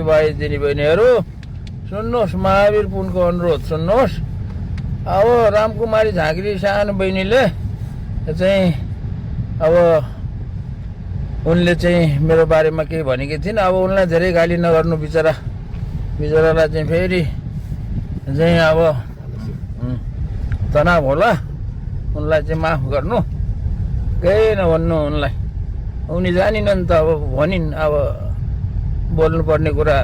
भाइ दिदीबहिनीहरू सुन्नुहोस्, महावीर पुनको अनुरोध सुन्नुहोस्। अब रामकुमारी झाँक्री सानो बहिनीले चाहिँ अब उनले चाहिँ मेरो बारेमा केही भनेकी थिइन्। अब उनलाई धेरै गाली नगर्नु, बिचरालाई चाहिँ फेरि चाहिँ अब तनाव होला। उनलाई चाहिँ माफ गर्नु, केही नभन्नु उनलाई। उनी जानिनन् त, अब भनिन्। अब बोल्नुपर्ने कुरा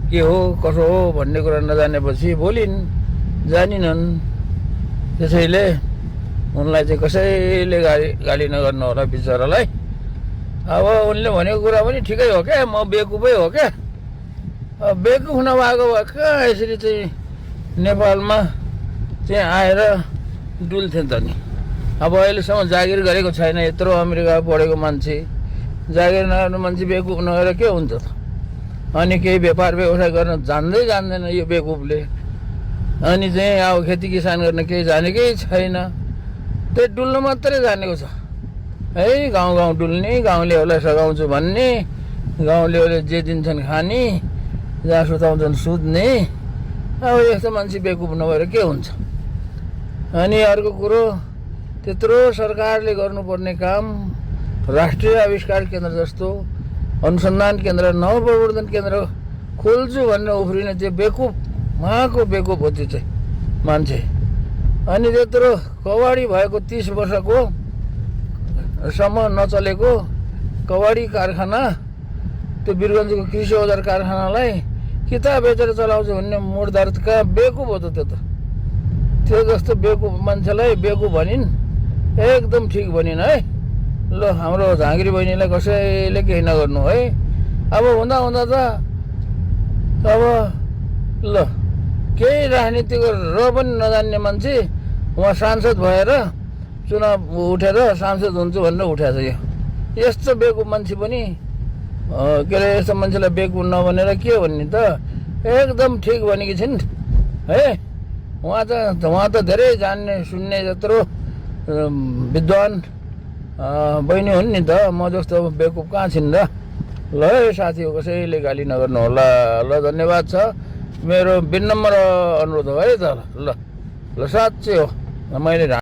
के हो कसो हो भन्ने कुरा नजानेपछि बोलिन्, जानिनन्। त्यसैले उनलाई चाहिँ कसैले गाली नगर्नु होला बिचरालाई। अब उनले भनेको कुरा पनि ठिकै हो क्या, म बेकुफै हो क्या। बेकुफ नभएको भए कहाँ यसरी चाहिँ नेपालमा चाहिँ आएर डुल्थे त नि। अब अहिलेसम्म जागिर गरेको छैन। यत्रो अमेरिका पढेको मान्छे, जागिर नगर्ने मान्छे बेकुफ नगरेर के हुन्छ त? अनि केही व्यापार व्यवसाय गर्न जान्दैन यो बेकुफले। अनि चाहिँ अब खेती किसान गर्न केही जानेकै छैन, त्यही डुल्न मात्रै जानेको छ है। गाउँ डुल्ने, गाउँलेहरूलाई सघाउँछु भन्ने, गाउँलेहरूले जे दिन्छन् खाने, जहाँ सुताउँछन् सुत्ने। अब यस्तो मान्छे बेकुफ नभएर के हुन्छ? अनि अर्को कुरो, त्यत्रो सरकारले गर्नुपर्ने काम, राष्ट्रिय आविष्कार केन्द्र जस्तो अनुसन्धान केन्द्र, नवप्रवर्धन केन्द्र खोल्छु भनेर उफ्रिने त्यो बेकुफ, उहाँको बेकुफ हो त्यो चाहिँ मान्छे। अनि त्यत्रो कवाडी भएको 30 वर्षको सम्म नचलेको कवाडी कारखाना, त्यो वीरगन्जको कृषि औजार कारखानालाई किताब बेचेर चलाउँछ भन्ने मुर्दारका बेकुफ हो त त्यो त। त्यो जस्तो बेकुफ मान्छेलाई बेकुफ भनिन्, एकदम ठिक भनिन् है। ल, हाम्रो झाँक्री बहिनीलाई कसैले केही नगर्नु है। अब हुँदा त अब ल, केही राजनीतिको र पनि नजान्ने मान्छे उहाँ सांसद भएर चुनाव उठेर सांसद हुन्छु भनेर उठाएको छ। यस्तो बेकुफ मान्छे पनि के अरे, यस्तो मान्छेलाई बेकुफ नभनेर के भन्ने त? एकदम ठिक भनेकी छिन् है। उहाँ त धेरै जान्ने सुन्ने जत्रो विद्वान बहिनी हुन् नि त। म जस्तो बेकुफ कहाँ छिन् र? ल है साथी हो, कसैले गाली नगर्नु होला। ल, धन्यवाद छ। मेरो विनम्र अनुरोध हो है त। ल साँच्चै हो, मैले